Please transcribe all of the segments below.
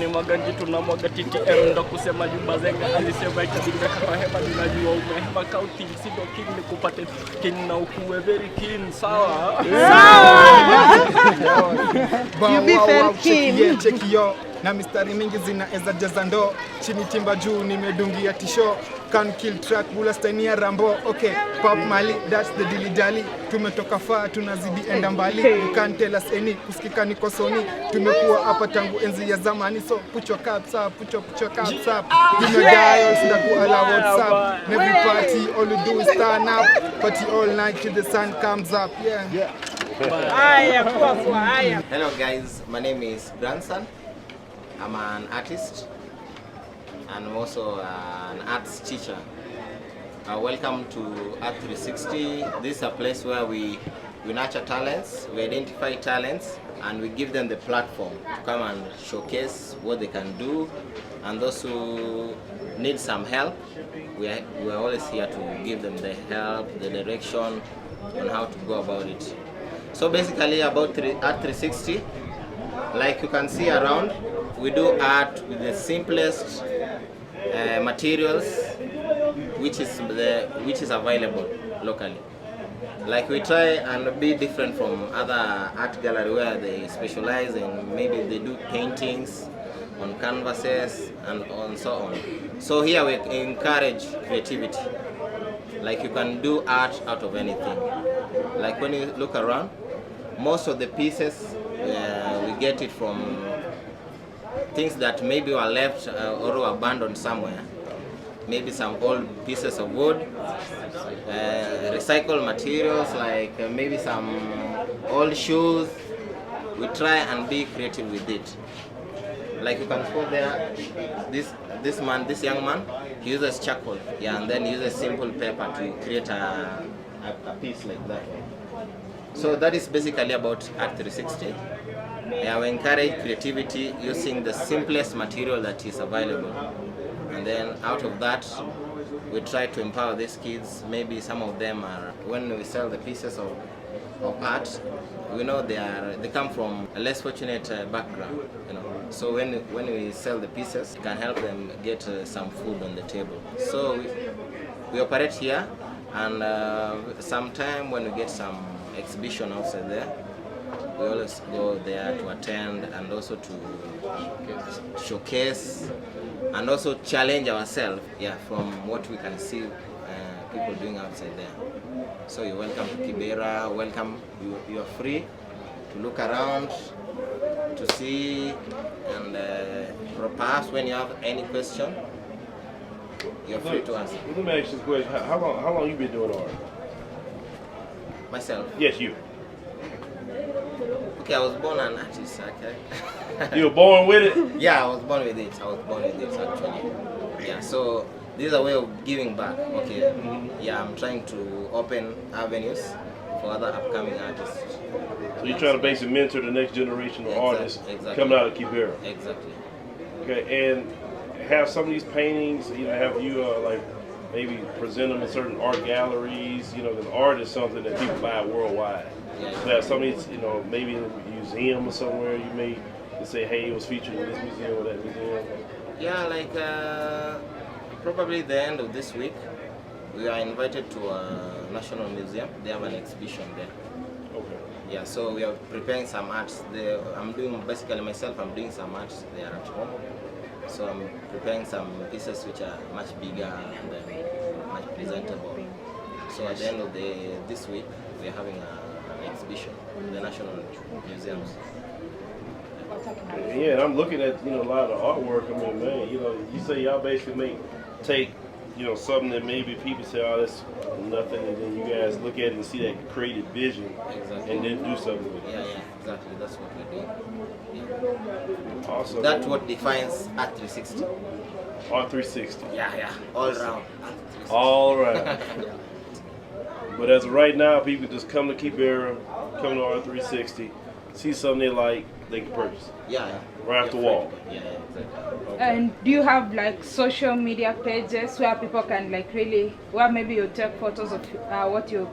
ni maganji tunamwaga TTM ndo kusema jumba zenga alisema itabinga kwa hema ninajua umehema kauti sido king ni kupate king na ukuwe very king sawa you be very king check yo na mistari mingi zinaeza jaza ndo chini timba juu nimedungia tisho can kill track bula stainia rambo okay pop mali that's the dilly dally tumetoka far tunazidi enda mbali you can't tell us any kusikika niko soni tumekuwa hapa tangu enzi ya zamani so put your caps up put your caps up give me dials ndaku ala WhatsApp every party all you do is turn up party all night till the sun comes up yeah. Hello guys, my name is Grandson. I'm an artist and I'm also an arts teacher. Welcome to Art 360. This is a place where we nurture talents, we identify talents, and we give them the platform to come and showcase what they can do. And those who need some help, we are always here to give them the help, the direction on how to go about it. So basically about Art 360, like you can see around, we do art with the simplest materials which is available locally. Like we try and be different from other art gallery where they specialize in maybe they do paintings on canvases and so on. So here we encourage creativity. Like you can do art out of anything. Like when you look around, most of the pieces we get it from things that maybe were left or abandoned somewhere. Maybe some old pieces of wood, recycled materials like maybe some old shoes. We try and be creative with it. Like you can see there, this young man, he uses charcoal, yeah, and then he uses simple paper to create a piece like that. So that is basically about Art 360. Yeah, we encourage creativity using the simplest material that is available. And then out of that, we try to empower these kids. Maybe some of them are, when we sell the pieces of art, we know they come from a less fortunate background, you know. So when we sell the pieces, it can help them get some food on the table. So we operate here, and sometime when we get some exhibition outside there, we always go there to attend and also to showcase and also challenge ourselves, yeah, from what we can see people doing outside there. So you're welcome to Kibera, welcome, you are free to look around, to see, and perhaps when you have any question, you're free to answer. Let me ask you this question, how long you been doing art? Myself? Yes, you. Okay, I was born an artist, okay. You were born with it? Yeah, I was born with it. Actually. Yeah, so this is a way of giving back, okay. Yeah, I'm trying to open avenues for other upcoming artists. So you're trying to basically mentor the next generation of artists coming out of Kibera? Exactly. Okay, and have some of these paintings, you know, have you like maybe present them in certain art galleries, you know, because art is something that people buy worldwide. Yeah. So have some of these, you know, maybe in a museum or somewhere, you may say, hey, it was featured in this museum or that museum. Yeah, like probably the end of this week, we are invited to a national museum. They have an exhibition there. Okay. Yeah, so we are preparing some arts there. I'm doing, basically myself, I'm doing some arts there at home. So I'm preparing some pieces which are much bigger and much presentable. So at the end of this week, we are having an exhibition in the national museums. Yeah, and I'm looking at, you know, a lot of the artwork. I mean, man, you know, you say y'all basically take, you know, something that maybe people say, oh, that's nothing, and then you guys look at it and see that creative vision, and then do something with it. Yeah, exactly. That's what we do. Yeah. Awesome. That's what defines Art 360. Art 360. Yeah, all around. All right. But as of right now, people just come to Kibera, come to Art 360, see something they like, they can purchase. Yeah. Right off the wall. Yeah, exactly. Okay. And do you have like social media pages where people can like really, where maybe you take photos of what you...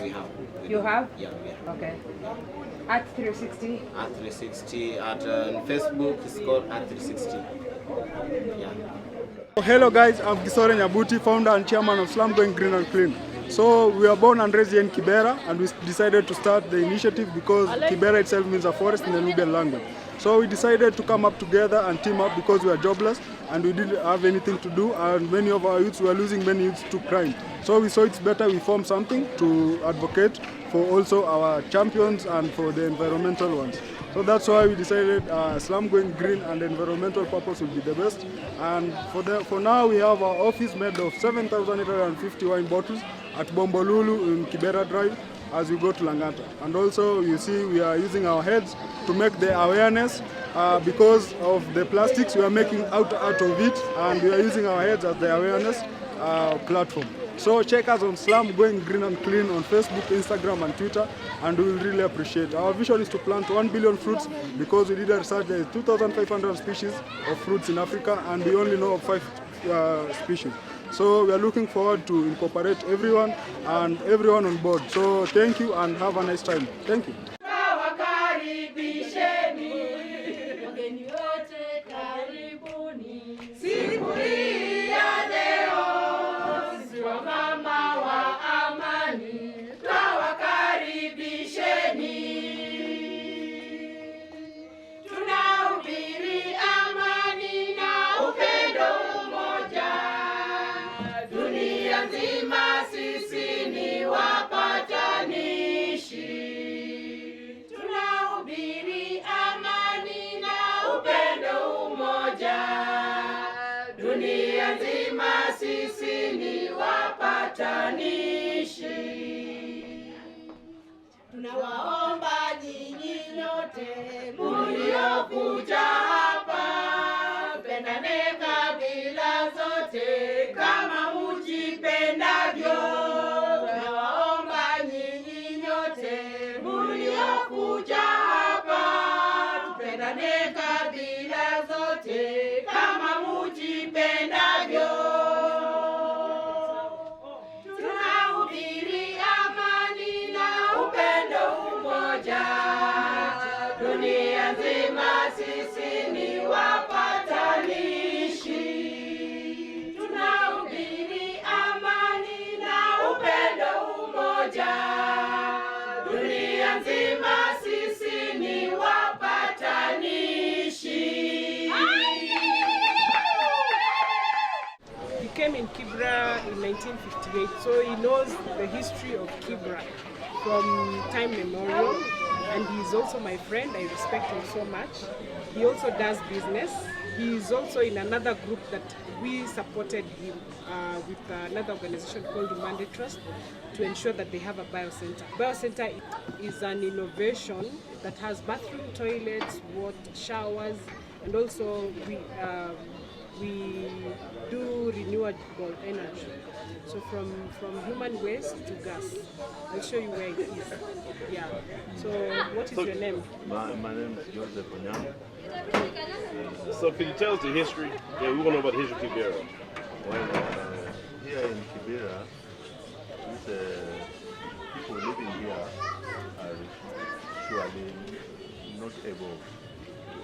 We have. You have? Yeah, we have. Okay. At 360. At 360. At Facebook, it's called at 360. Yeah. Hello guys, I'm Gisore Nyabuti, founder and chairman of Slum Going Green and Clean. So we were born and raised here in Kibera, and we decided to start the initiative because Kibera itself means a forest in the Nubian language. So we decided to come up together and team up because we are jobless and we didn't have anything to do, and many of our youths were losing many youths to crime. So we saw it's better we form something to advocate for also our champions and for the environmental ones. So that's why we decided Slum Going Green and environmental purpose will be the best. And for now we have our office made of 7,850 wine bottles at Bombolulu in Kibera Drive as we go to Langata. And also you see we are using our heads to make the awareness because of the plastics we are making out of it, and we are using our heads as the awareness platform. So check us on Slum Going Green and Clean on Facebook, Instagram and Twitter, and we will really appreciate it. Our vision is to plant 1 billion fruits because we did a research. There is 2,500 species of fruits in Africa and we only know of 5 species. So we are looking forward to incorporate everyone and everyone on board. So thank you and have a nice time. Thank you. Tunawaomba nyinyi nyote mliokuja hapa, pendane kabila zote kama mjipendavyo. Tunawaomba nyinyi nyote mliokuja hapa, pendane kabila zote kama mjipendavyo. Dunia nzima sisi ni wapatanishi, tunahubiri amani na upendo umoja. Dunia nzima sisi ni wapatanishi. He came in Kibra in 1958, so he knows the history of Kibra from time memorial. And he's also my friend. I respect him so much. He also does business. He is also in another group that we supported him with another organization called the Monday Trust to ensure that they have a biocenter. Biocenter is an innovation that has bathroom, toilets, water, showers, and also we do renewable energy. So from human waste to gas. I'll show you where it is. Yeah. So what is your name? My name is Joseph Onyang. So can you tell us the history? Yeah, we want to know about the history of Kibera. Well, here in Kibera, people living here are surely not able to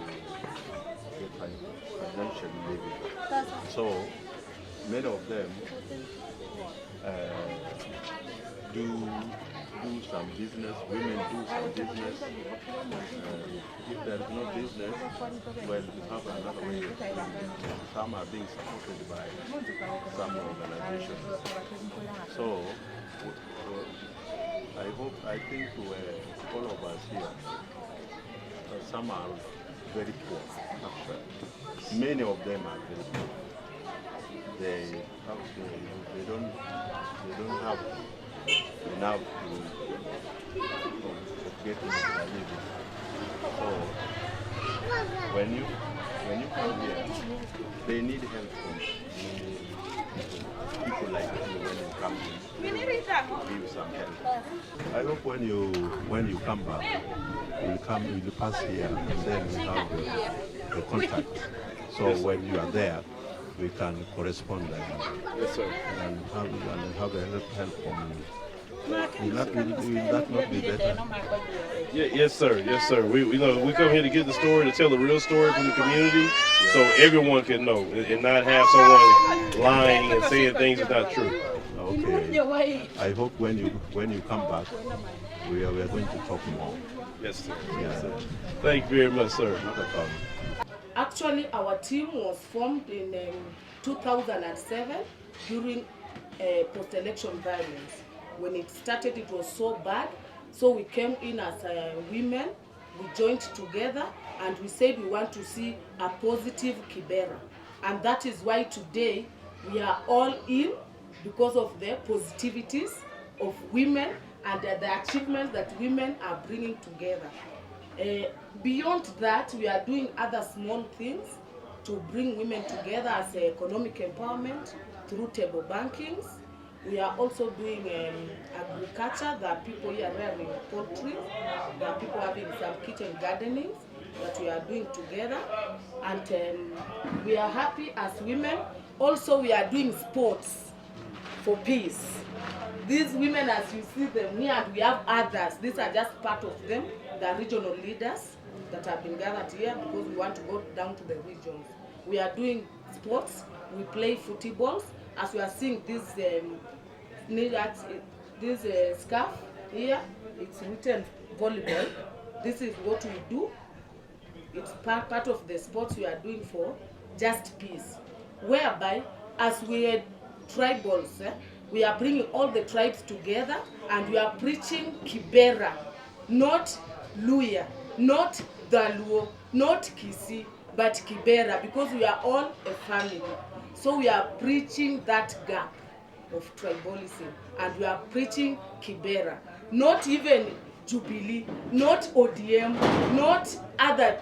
get financial living. So many of them do some business, women do some business. If there is no business, well, you have another way. Some are being supported by some organizations. So I think all of us here, some are very poor, actually. Many of them are very poor. They don't have enough to get in their living. So when you come here, they need help from people like you when you come here, give some help. I hope when you come back, you'll pass here and then we have the contact. So when you are there, we can correspond yes, sir. and have help Will that not be better? Yeah, yes, sir. Yes, sir. We come here to get the story, to tell the real story from the community, so everyone can know and not have someone lying and saying things that's not true. Okay. I hope when you come back, we are going to talk more. Yes, sir. Yes, sir. Thank you very much, sir. Not a problem. Actually, our team was formed in 2007 during post-election violence. When it started, it was so bad. So we came in as women, we joined together, and we said we want to see a positive Kibera. And that is why today we are all in, because of the positivities of women and the achievements that women are bringing together. Beyond that, we are doing other small things to bring women together as economic empowerment through table bankings. We are also doing agriculture. There are people here rearing poultry. There are people having some kitchen gardening that we are doing together. And we are happy as women. Also, we are doing sports for peace. These women, as you see them here, and we have others, these are just part of them, the regional leaders that have been gathered here because we want to go down to the regions. We are doing sports, we play footballs. As you are seeing this scarf here, it's written volleyball. This is what we do. It's part of the sports we are doing for just peace. Whereby, as we had tribals, we are bringing all the tribes together and we are preaching Kibera, not Luya, not Daluo, not Kisi, but Kibera, because we are all a family. So we are preaching that gap of tribalism and we are preaching Kibera, not even Jubilee, not ODM, not other,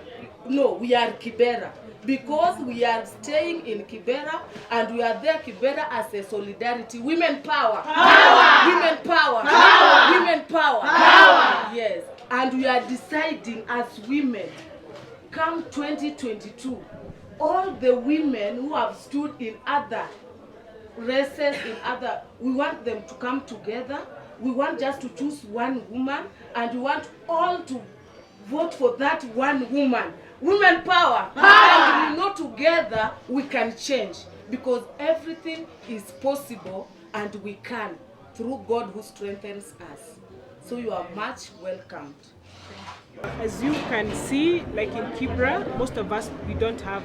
no, we are Kibera. Because we are staying in Kibera and we are there Kibera as a solidarity. Women power. Power. Women power. Power. Women power. Power. Yes. And we are deciding as women, come 2022, all the women who have stood in other races, we want them to come together. We want just to choose one woman and we want all to vote for that one woman. Women power. Power. And we know together we can change because everything is possible and we can through God who strengthens us. So you are much welcomed. As you can see, like in Kibra, most of us, we don't have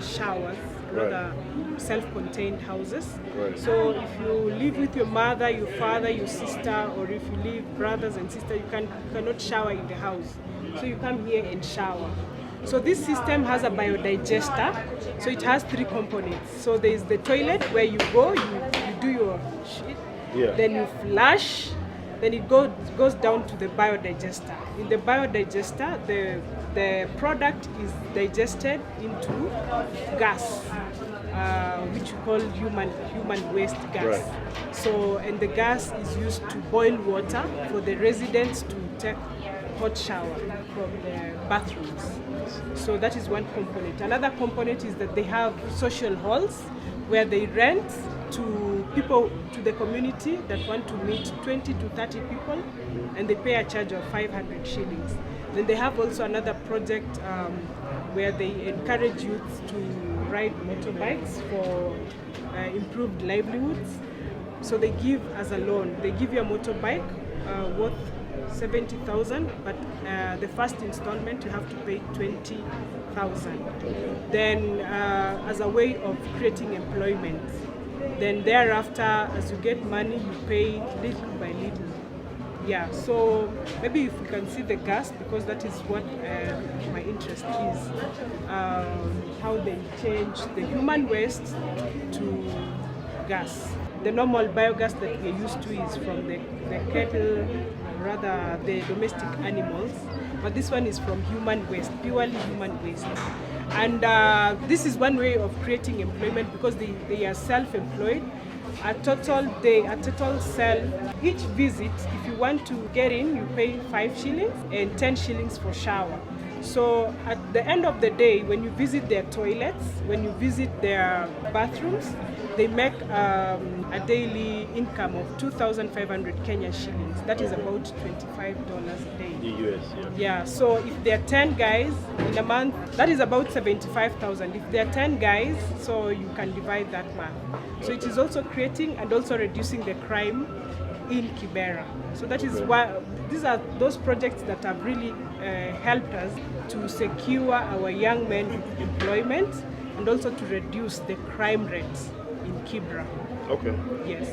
showers, rather self-contained houses. Right. So if you live with your mother, your father, your sister, or if you live brothers and sisters, you cannot shower in the house. So you come here and shower. So this system has a biodigester, so it has 3 components. So there is the toilet where you go, you do your shit, then you flush, then it goes down to the biodigester. In the biodigester, the product is digested into gas, which we call human waste gas. Right. So, and the gas is used to boil water for the residents to take hot shower from the bathrooms. So that is one component. Another component is that they have social halls where they rent to people, to the community that want to meet 20 to 30 people, and they pay a charge of 500 shillings. Then they have also another project where they encourage youth to ride motorbikes for improved livelihoods. So they give as a loan. They give you a motorbike worth 70,000, but the first installment you have to pay 20,000. Then as a way of creating employment. Then thereafter, as you get money, you pay little by little. Yeah, so maybe if you can see the gas, because that is what my interest is, how they change the human waste to gas. The normal biogas that we're used to is from the cattle, rather the domestic animals, but this one is from human waste, purely human waste. And this is one way of creating employment because they are self-employed. A total sell. Each visit, if you want to get in, you pay 5 shillings and 10 shillings for shower. So at the end of the day, when you visit their toilets, when you visit their bathrooms, they make a daily income of 2,500 Kenya shillings. That is about $25 a day. The US, yeah. Yeah, so if there are 10 guys in a month, that is about 75,000. If there are 10 guys, so you can divide that math. So it is also creating and also reducing the crime in Kibera. So that is why these are those projects that have really helped us to secure our young men employment and also to reduce the crime rates in Kibera. Okay. Yes.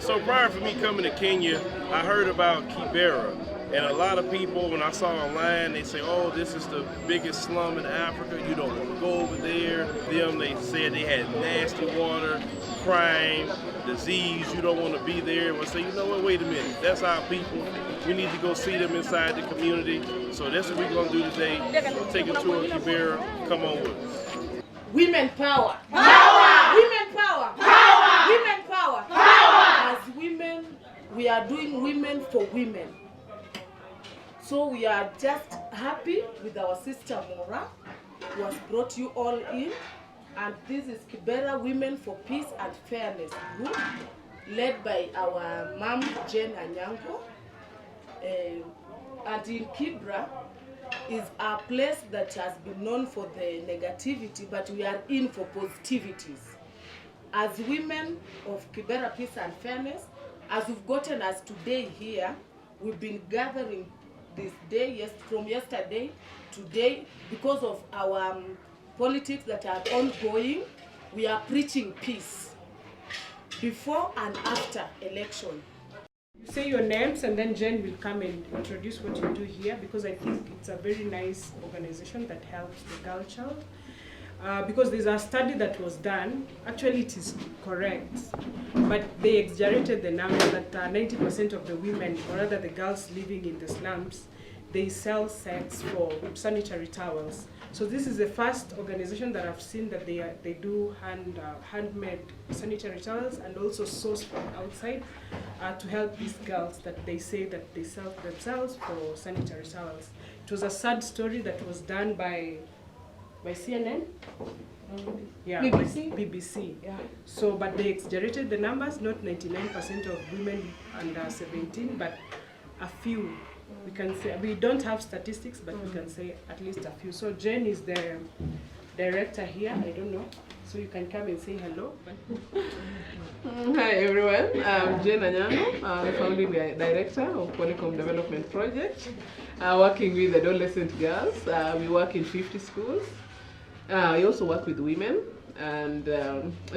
So prior to me coming to Kenya, I heard about Kibera. And a lot of people, when I saw online, they say, oh, this is the biggest slum in Africa. You don't want to go over there. They said they had nasty water, crime, disease. You don't want to be there. We'll say, you know what, wait a minute. That's our people. We need to go see them inside the community. So that's what we're going to do today. We'll take a tour of Kibera. Come on with us. Women power. Power. Women power. Power. Women power. Power. As women, we are doing women for women. So we are just happy with our sister Mora, who has brought you all in. And this is Kibera Women for Peace and Fairness group, led by our mom, Jen Anyango. And in Kibera is a place that has been known for the negativity, but we are in for positivities. As women of Kibera Peace and Fairness, as we've gotten us today here, we've been gathering this day, yes, from yesterday, today, because of our politics that are ongoing, we are preaching peace before and after election. You say your names and then Jen will come and introduce what you do here, because I think it's a very nice organization that helps the girl child. Because there's a study that was done, actually it is correct, but they exaggerated the number that 90% of the women, or rather the girls living in the slums, they sell sex for sanitary towels. So this is the first organization that I've seen that they do handmade sanitary towels and also source from outside to help these girls that they say that they sell themselves for sanitary towels. It was a sad story that was done by CNN? Yeah, BBC? BBC. Yeah. So, but they exaggerated the numbers, not 99% of women under 17, but a few. We can say, we don't have statistics, but we can say at least a few. So Jen is the director here, I don't know. So you can come and say hello. Hi everyone, I'm Jen Anyango, I'm the founding director of Polycom Development Project, working with adolescent girls. We work in 50 schools. We also work with women, and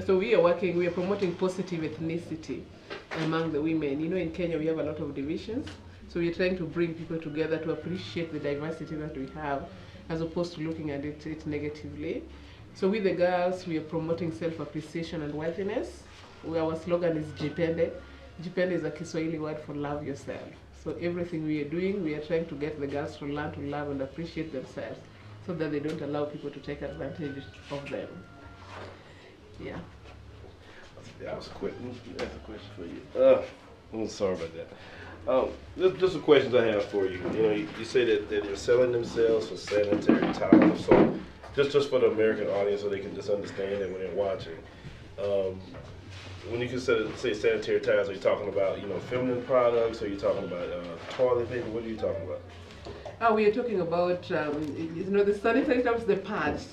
so we are promoting positive ethnicity among the women. You know, in Kenya we have a lot of divisions, so we're trying to bring people together to appreciate the diversity that we have, as opposed to looking at it negatively. So with the girls, we are promoting self-appreciation and worthiness. Our slogan is Jipende. Jipende is a Kiswahili word for love yourself. So everything we are doing, we are trying to get the girls to learn to love and appreciate themselves, so that they don't allow people to take advantage of them. Yeah. That was quick. That's a question for you. I'm sorry about that. Just some questions I have for you. You know, you say that they're selling themselves for sanitary towels. So just for the American audience, so they can just understand it when they're watching. When you consider, say, sanitary towels, are you talking about, you know, feminine products? Or are you talking about toilet paper? What are you talking about? We are talking about, you know, the sanitary towels, the pads,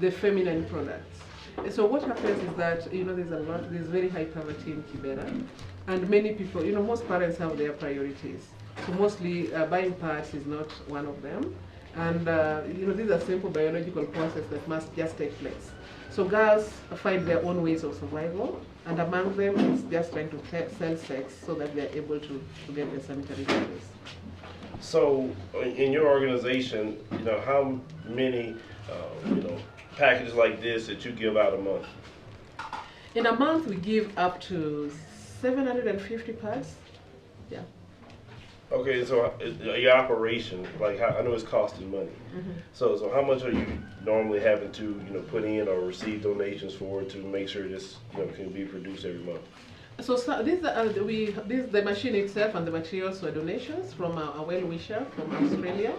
the feminine products. So what happens is that, you know, there's very high poverty in Kibera, and many people, you know, most parents have their priorities. So mostly buying pads is not one of them. And, you know, these are simple biological processes that must just take place. So girls find their own ways of survival, and among them is just trying to sell sex so that they're able to get their sanitary pads. So, in your organization, you know, how many, you know, packages like this that you give out a month? In a month, we give up to 750 pads. Yeah. Okay, so your operation, like, I know it's costing money. Mm-hmm. So how much are you normally having to, you know, put in or receive donations for to make sure this, you know, can be produced every month? So the machine itself and the materials were donations from a well-wisher from Australia.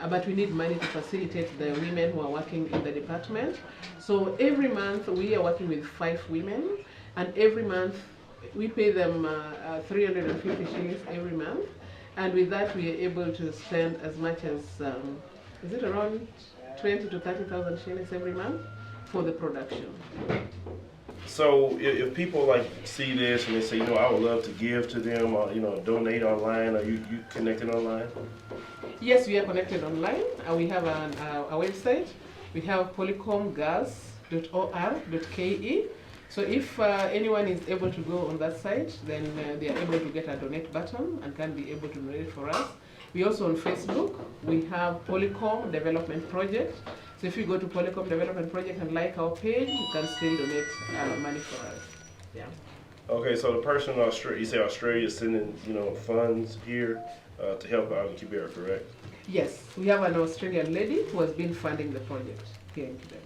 but we need money to facilitate the women who are working in the department. So every month we are working with 5 women, and every month we pay them 350 shillings every month, and with that we are able to spend as much as, is it around 20 to 30,000 shillings every month for the production. So if people like see this and they say, I would love to give to them, or donate online, are you connected online? Yes, we are connected online. We have a website. We have polycomgirls.or.ke. So if anyone is able to go on that site, then they are able to get a donate button and can be able to donate for us. We also on Facebook, we have Polycom Development Project. So if you go to Polycom Development Project and like our page, you can still donate money for us. Yeah. Okay, so the person in Australia, you say Australia is sending, funds here to help out in Kibera, correct? Yes, we have an Australian lady who has been funding the project here in Kibera.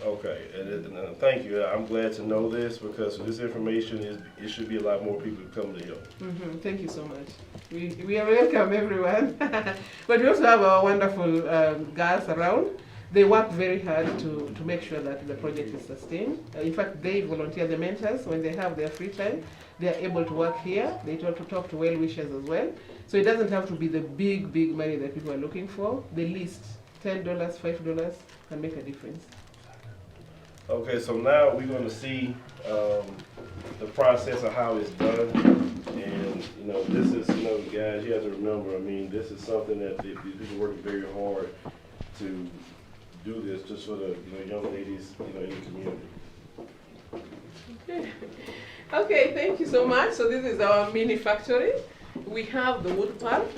Okay, and thank you. I'm glad to know this, because this information it should be a lot more people to come to help. Thank you so much. We are welcome, everyone. But we also have our wonderful girls around. They work very hard to make sure that the project is sustained. In fact, they volunteer, the mentors, when they have their free time, they are able to work here. They talk to well-wishers as well. So it doesn't have to be the big money that people are looking for. The least, $10, $5 can make a difference. Okay, so now we're going to see the process of how it's done. And, this is, guys, you have to remember, this is something that these people working very hard to do this just for the young ladies in the community. Okay, thank you so much. So this is our mini factory. We have the wood pulp.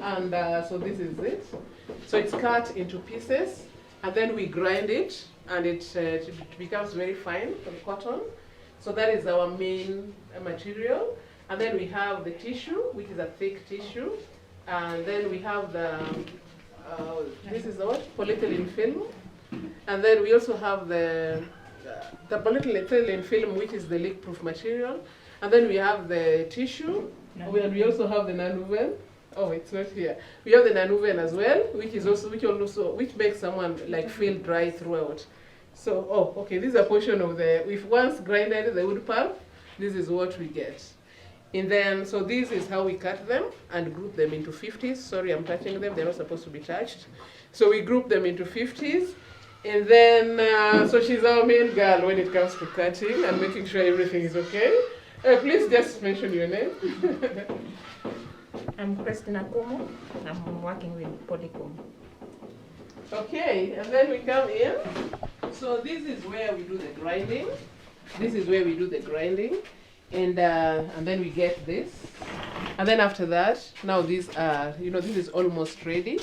And so this is it. So it's cut into pieces, and then we grind it, and it becomes very fine from cotton. So that is our main material. And then we have the tissue, which is a thick tissue. And then we have this is what? Polyethylene film. And then we also have the polyethylene film, which is the leak-proof material. And then we have the tissue. And we also have the nanoven. Oh, it's not here. We have the nanoven as well, which makes someone feel dry throughout. So, okay, this is a portion of if once grinded the wood pulp, this is what we get. And then, so this is how we cut them and group them into 50s. Sorry, I'm touching them. They're not supposed to be touched. So we group them into 50s. And then, so she's our main girl when it comes to cutting and making sure everything is okay. Please just mention your name. I'm Christina Kumo. I'm working with Polycom. Okay, and then we come in. So this is where we do the grinding. And then we get this. And then after that, now these are, this is almost ready.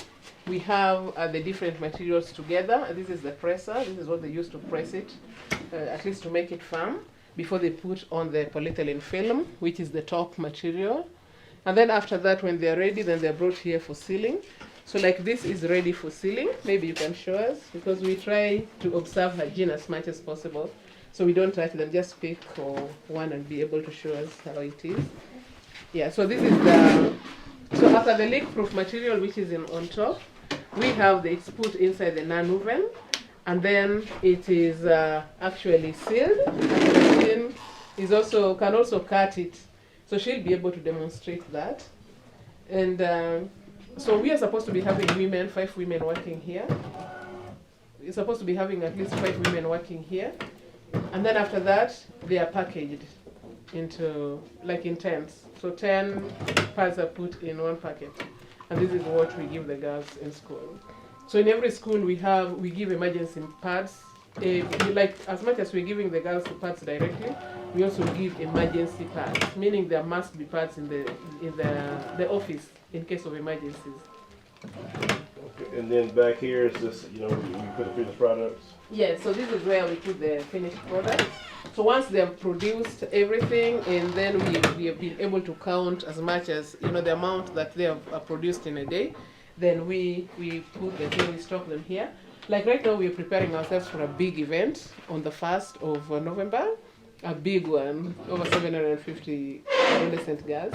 We have the different materials together. This is the presser. This is what they use to press it, at least to make it firm, before they put on the polyethylene film, which is the top material. And then after that, when they're ready, then they're brought here for sealing. So this is ready for sealing. Maybe you can show us, because we try to observe hygiene as much as possible. So we don't touch them, just pick one and be able to show us how it is. Yeah, so this is so after the leak-proof material, which is on top, we have it's put inside the nanoven, and then it is actually sealed. And the machine can also cut it. So she'll be able to demonstrate that. And so we are supposed to be having 5 women working here. We're supposed to be having at least 5 women working here. And then after that, they are packaged into, in tents. So 10 pads are put in one packet. And this is what we give the girls in school. So in every school we give emergency pads. As much as we're giving the girls the pads directly, we also give emergency pads, meaning there must be pads in the office in case of emergencies. Okay. And then back here is just, you put the finished products? Yeah, so this is where we put the finished products. So once they have produced everything, and then we have been able to count as much as, the amount that they have produced in a day, then we put the thing, we stock them here. Right now, we're preparing ourselves for a big event on the 1st of November, a big one, over 750 adolescent girls,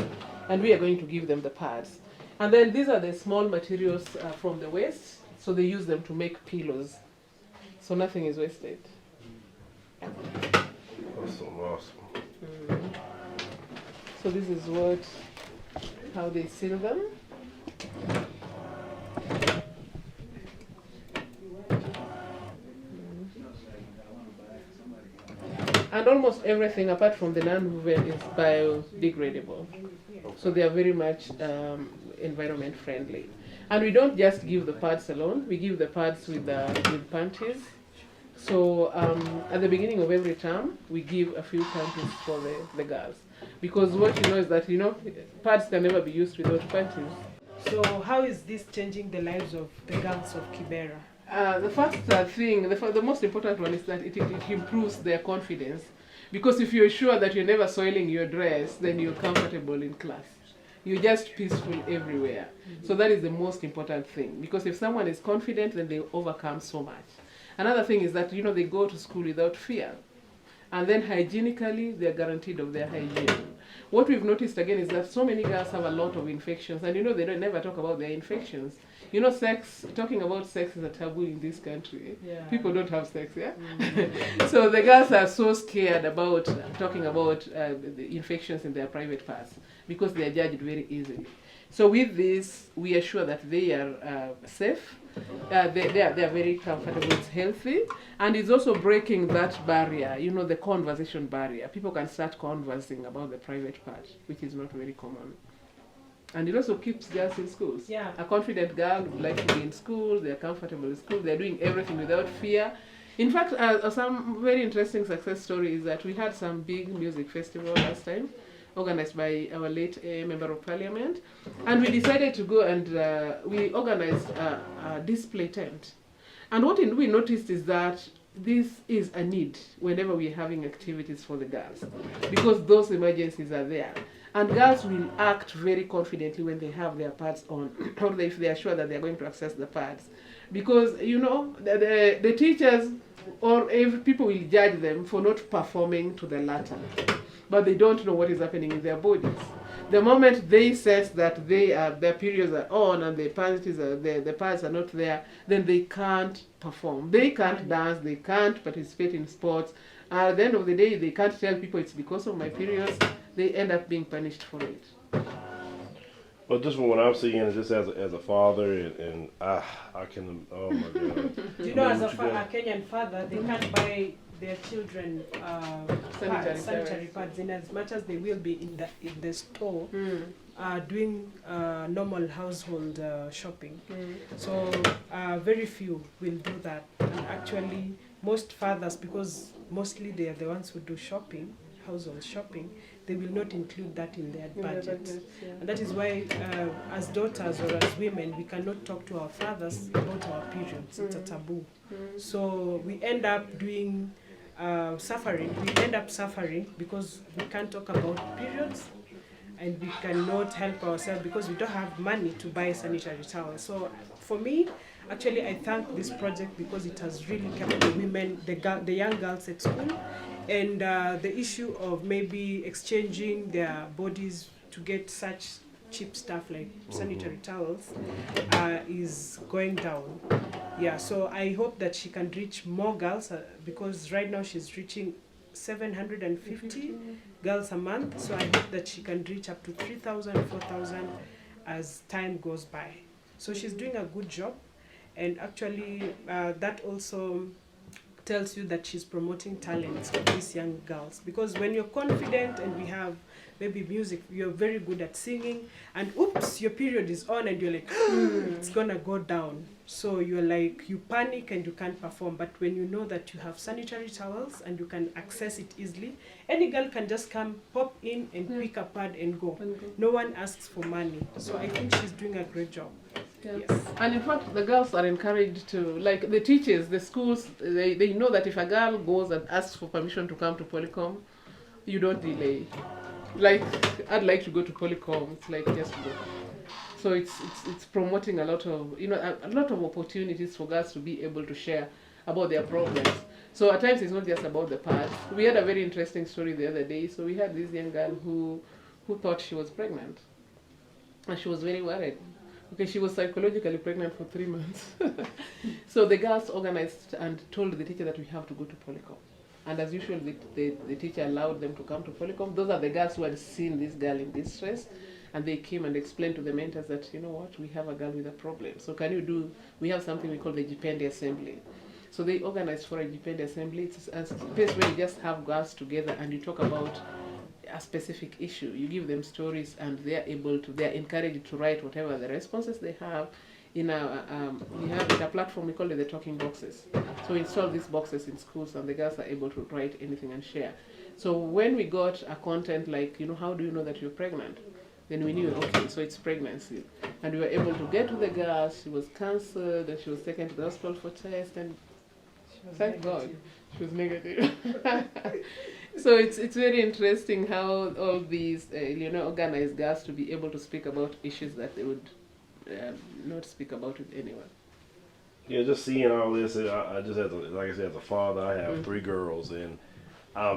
and we are going to give them the pads. And then these are the small materials from the waste, so they use them to make pillows. So nothing is wasted. Awesome, awesome. So this is how they seal them. And almost everything apart from the non-woven is biodegradable. So they are very much environment friendly. And we don't just give the pads alone, we give the pads with panties. So at the beginning of every term, we give a few panties for the girls. Because what you know is that, pads can never be used without panties. So how is this changing the lives of the girls of Kibera? The first thing, the most important one is that it improves their confidence. Because if you're sure that you're never soiling your dress, then you're comfortable in class. You're just peaceful everywhere. So that is the most important thing. Because if someone is confident, then they overcome so much. Another thing is that, they go to school without fear. And then hygienically, they're guaranteed of their hygiene. What we've noticed again is that so many girls have a lot of infections. And they don't never talk about their infections. Talking about sex is a taboo in this country. Yeah. People don't have sex, yeah? So the girls are so scared about talking about the infections in their private parts because they are judged very easily. So with this, we are sure that they are safe, they are very comfortable, it's healthy, and it's also breaking that barrier, the conversation barrier. People can start conversing about the private part, which is not very common. And it also keeps girls in schools. Yeah. A confident girl would like to be in school, they're comfortable in school, they're doing everything without fear. In fact, some very interesting success story is that we had some big music festival last time, organized by our late Member of Parliament. And we decided to go and we organized a display tent. And what we noticed is that this is a need whenever we're having activities for the girls, because those emergencies are there. And girls will act very confidently when they have their pads on, or if they are sure that they are going to access the pads. Because, the teachers or if people will judge them for not performing to the latter. But they don't know what is happening in their bodies. The moment they sense that their periods are on and the pads are not there, then they can't perform. They can't dance, they can't participate in sports. At the end of the day, they can't tell people it's because of my periods. They end up being punished for it. Well, just from what I'm seeing, just as a father, and I can, oh my God. As a Kenyan father, they can't buy their children sanitary pads in as much as they will be in the store doing normal household shopping. So very few will do that. And actually, most fathers, because mostly they are the ones who do shopping, household shopping, they will not include that in their budget. And that is why, as daughters or as women, we cannot talk to our fathers about our periods. It's a taboo. So we end up doing suffering. We end up suffering because we can't talk about periods, and we cannot help ourselves because we don't have money to buy sanitary towels. So for me, actually, I thank this project because it has really kept the women, the young girls at school, and the issue of maybe exchanging their bodies to get such cheap stuff like sanitary towels is going down. Yeah, so I hope that she can reach more girls because right now she's reaching 750 girls a month. So I hope that she can reach up to 3,000, 4,000 as time goes by. So she's doing a good job. And actually, that also tells you that she's promoting talents of these young girls. Because when you're confident and we have maybe music, you're very good at singing, and oops, your period is on and you're like, it's gonna go down. So you're like, you panic and you can't perform. But when you know that you have sanitary towels and you can access it easily, any girl can just come, pop in and pick a pad and go. No one asks for money. So I think she's doing a great job. Yes. And in fact, the girls are encouraged to, like the teachers, the schools, they know that if a girl goes and asks for permission to come to Polycom, you don't delay. Like, I'd like to go to Polycom, it's like just go. So it's promoting a lot of, a lot of opportunities for girls to be able to share about their problems. So at times it's not just about the past. We had a very interesting story the other day. So we had this young girl who thought she was pregnant. And she was very worried because she was psychologically pregnant for 3 months. So the girls organized and told the teacher that we have to go to Polycom. And as usual, the teacher allowed them to come to Polycom. Those are the girls who had seen this girl in distress. And they came and explained to the mentors that, you know what, we have a girl with a problem. So can you do, we have something we call the Jipendi Assembly. So they organized for a Jipendi Assembly. It's a space where you just have girls together and you talk about a specific issue. You give them stories and they're encouraged to write whatever the responses they have. We have a platform, we call it the talking boxes. So we install these boxes in schools and the girls are able to write anything and share. So when we got a content like, you know, how do you know that you're pregnant? Then we knew, okay, so it's pregnancy. And we were able to get to the girl. She was cancelled and she was taken to the hospital for test, and thank God she was negative. So it's very interesting how all these organized girls to be able to speak about issues that they would not speak about with anyone. Yeah, just seeing all this, I just have to, like I said, as a father, I have 3 girls, and I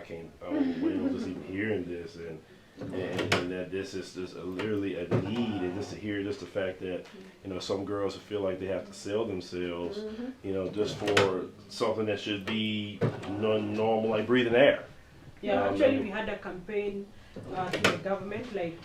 can't overwhelmed just even hearing this, and that this is just literally a need, and just to hear just the fact that, you know, some girls feel like they have to sell themselves, you know, just for something that should be normal, like breathing air. Yeah, actually we had a campaign to the government, like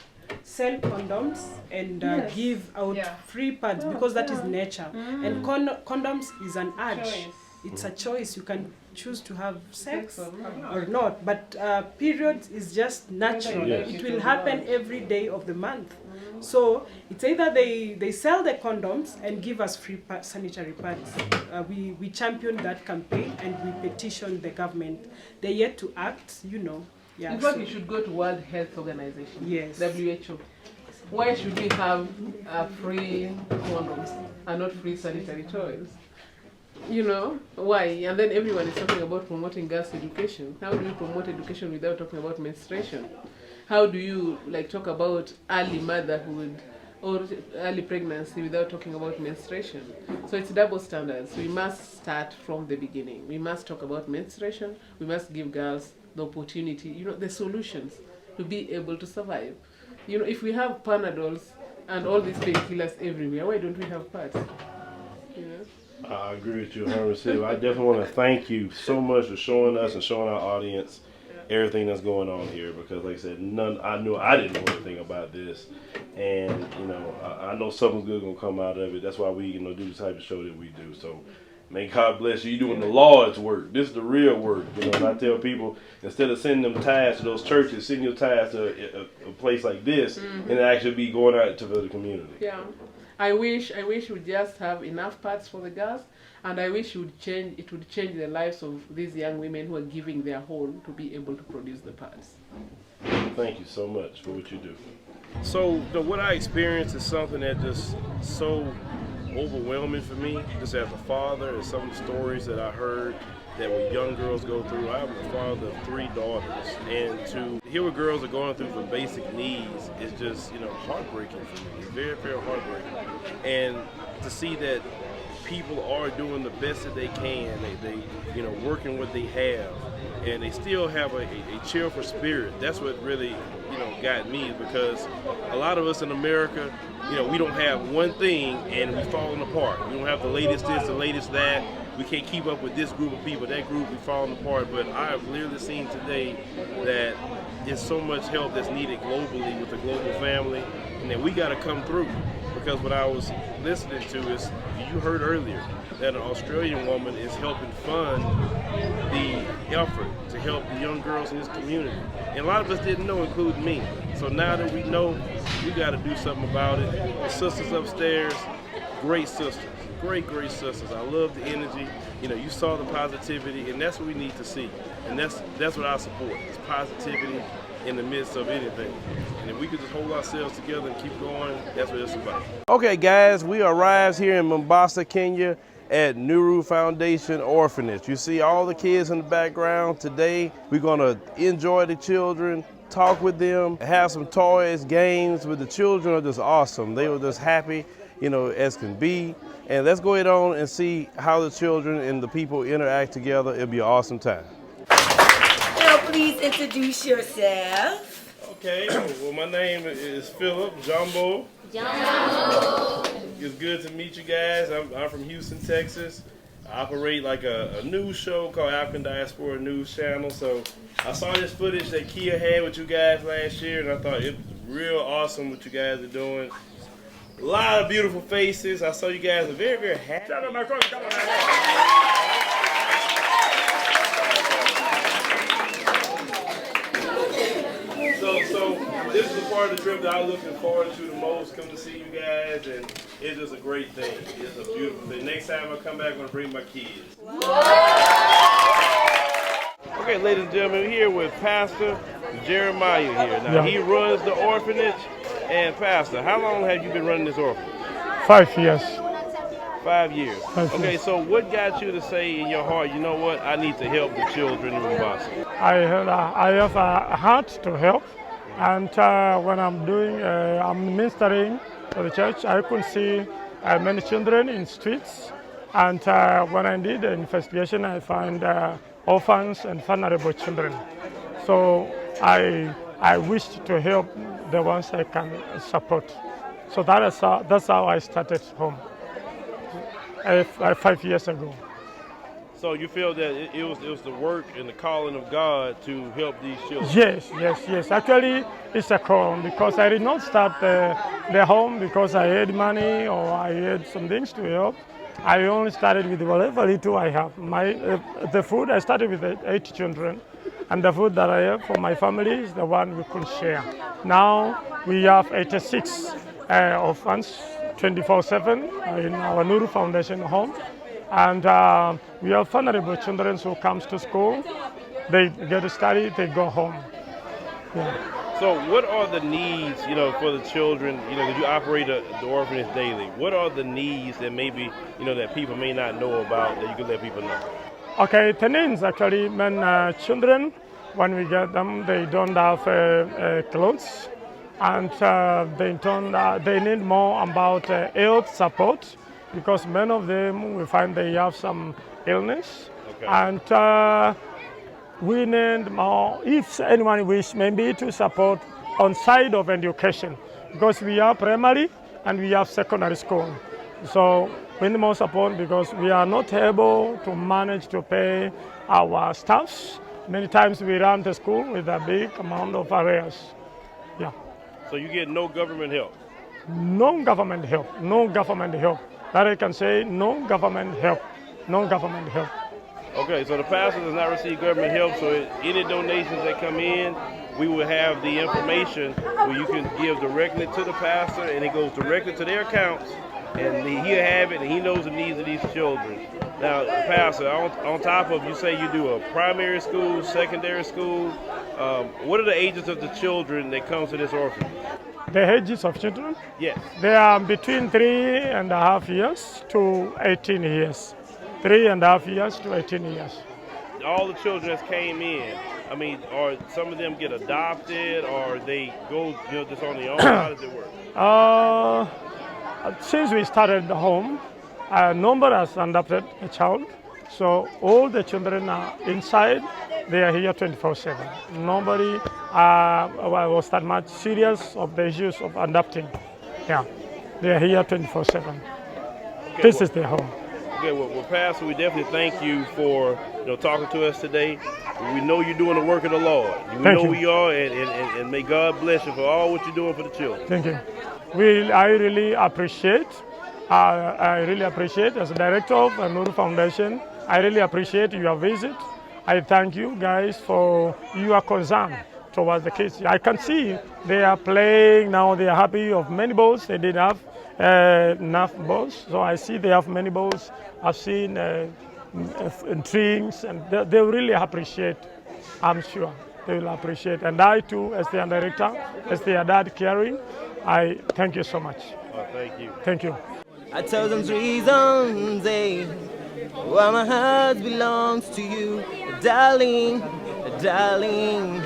sell condoms and give out free pads, because that is nature. And condoms is an urge. It's a choice. You can choose to have sex or not, but periods is just natural. Yes. It will happen every day of the month. So it's either they sell the condoms and give us free sanitary pads. We championed that campaign and we petitioned the government. They're yet to act, you know. Yeah, in fact, you should go to World Health Organization, yes, WHO. Why should we have free condoms and not free sanitary toys? You know, why? And then everyone is talking about promoting girls' education. How do you promote education without talking about menstruation? How do you talk about early motherhood or early pregnancy without talking about menstruation? So it's double standards. We must start from the beginning. We must talk about menstruation. We must give girls the opportunity, you know, the solutions to be able to survive. You know, if we have Panadols and all these painkillers everywhere, why don't we have pads? You know? I agree with you 100%. I definitely want to thank you so much for showing us and showing our audience everything that's going on here, because like I said, I didn't know anything about this, and you know, I know something's good gonna come out of it. That's why we do the type of show that we do. So may God bless you. You're doing the Lord's work. This is the real work. You know, and I tell people, instead of sending them tithes to those churches, send your tithes to a place like this, and actually be going out to the community. Yeah, I wish we'd just have enough pads for the girls, and I wish it would change the lives of these young women who are giving their whole to be able to produce the pads. Thank you so much for what you do. So what I experienced is something that just so overwhelming for me, just as a father, and some of the stories that I heard that when young girls go through. I'm a father of 3 daughters, and to hear what girls are going through for basic needs is just, you know, heartbreaking for me. It's very, very heartbreaking. And to see that people are doing the best that they can, they you know, working what they have, and they still have a cheerful spirit. That's what really, you know, got me, because a lot of us in America, you know, we don't have one thing and we're falling apart. We don't have the latest this, the latest that. We can't keep up with this group of people, that group, we're falling apart. But I have literally seen today that there's so much help that's needed globally with the global family, and that we got to come through. Because what I was listening to is, you heard earlier, that an Australian woman is helping fund the effort to help the young girls in this community. And a lot of us didn't know, including me. So now that we know, we got to do something about it. The sisters upstairs, great sisters, great sisters. I love the energy. You know, you saw the positivity, and that's what we need to see. And that's what I support, is positivity in the midst of anything. And if we could just hold ourselves together and keep going, that's what it's about. Okay, guys, we arrived here in Mombasa, Kenya, at Nuru Foundation Orphanage. You see all the kids in the background. Today, we're gonna enjoy the children, talk with them, have some toys, games with the children. Are just awesome. They were just happy, you know, as can be. And let's go ahead on and see how the children and the people interact together. It'll be an awesome time. Now, please introduce yourself. Okay, well my name is Philip Jumbo. It's good to meet you guys. I'm from Houston, Texas. I operate like a news show called African Diaspora News Channel. So I saw this footage that Kia had with you guys last year, and I thought it was real awesome what you guys are doing. A lot of beautiful faces. I saw you guys are very, very happy. So this is the part of the trip that I'm looking forward to the most, come to see you guys, and it's just a great thing. It's a beautiful thing. Next time I come back, I'm going to bring my kids. Okay, ladies and gentlemen, we're here with Pastor Jeremiah here. Now, he runs the orphanage. And Pastor, how long have you been running this orphanage? 5 years. 5 years. 5 Okay, years. so what got you to say in your heart, you know what, I need to help the children in Mombasa? I have a heart to help, and when I'm ministering to the church, I could see many children in streets, and when I did the investigation, I found orphans and vulnerable children. So I wished to help the ones I can support. So that's how I started home 5 years ago. So you feel that it was the work and the calling of God to help these children? Yes. Actually, it's a call because I did not start the home because I had money or I had some things to help. I only started with whatever little I have. The food, I started with 8 children. And the food that I have for my family is the one we could share. Now we have 86 orphans, 24/7 in our Nuru Foundation home. And we have vulnerable children who comes to school, they get to study, they go home. Yeah. So what are the needs, for the children, because you operate the orphanage daily, what are the needs that maybe, that people may not know about that you can let people know? Okay, the needs actually, when children, when we get them, they don't have clothes, and they need more about health support, because many of them, we find they have some illness. Okay. And we need more, if anyone wish, maybe to support on side of education, because we have primary and we have secondary school. So we need more support because we are not able to manage to pay our staffs. Many times we run the school with a big amount of arrears. Yeah. So you get no government help? No government help. No government help. That I can say, no government help. No government help. Okay, so the pastor does not receive government help, so any donations that come in, we will have the information where you can give directly to the pastor, and it goes directly to their accounts, and he'll have it, and he knows the needs of these children. Now, Pastor, on top of, you say you do a primary school, secondary school, what are the ages of the children that comes to this orphanage? The ages of children? Yes. They are between 3.5 years to 18 years. 3.5 years to 18 years. All the children that came in, I mean, or some of them get adopted, or they go, just on their own? How does it work? Since we started the home, nobody has adopted a child. So all the children are inside. They are here 24/7. Nobody was that much serious of the issues of adopting. Yeah, they are here 24/7. Okay, this is their home. Okay, well, Pastor, we definitely thank you for talking to us today. We know you're doing the work of the Lord. We know who you are, and may God bless you for all what you're doing for the children. Thank you. I really appreciate. I really appreciate, as a director of Nuru Foundation, I really appreciate your visit. I thank you guys for your concern towards the kids. I can see they are playing now. They are happy of many balls. They didn't have enough balls, so I see they have many balls. I've seen drinks, and they really appreciate. I'm sure they will appreciate. And I too, as their director, as their dad caring, I thank you so much. Oh, thank you. Thank you. 1,000 reasons, why my heart belongs to you, darling, darling.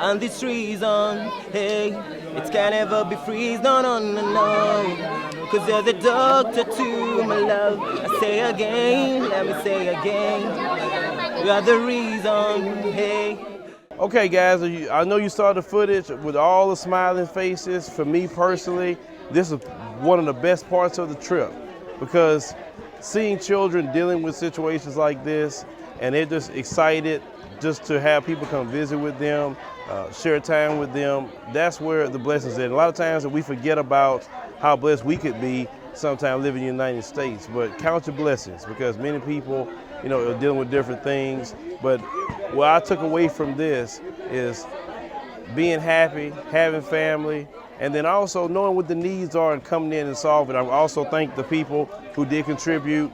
And this reason, it can never be free, no, no, no, no. Cause you're the doctor to my love. I say again, let me say again. You are the reason, Okay, guys, I know you saw the footage with all the smiling faces. For me personally, this is one of the best parts of the trip because seeing children dealing with situations like this, and they're just excited just to have people come visit with them, share time with them, that's where the blessings are. And a lot of times that we forget about how blessed we could be sometimes living in the United States, but count your blessings because many people, you know, are dealing with different things. But what I took away from this is being happy, having family, and then also knowing what the needs are and coming in and solving. I also thank the people who did contribute.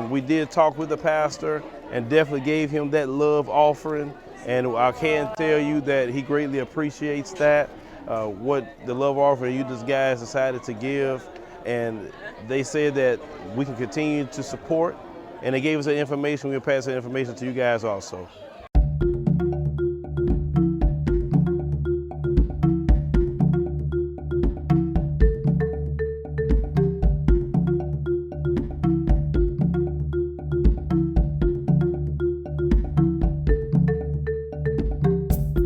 We did talk with the pastor and definitely gave him that love offering. And I can tell you that he greatly appreciates that, what the love offering you guys decided to give. And they said that we can continue to support. And they gave us that information. We'll pass that information to you guys also.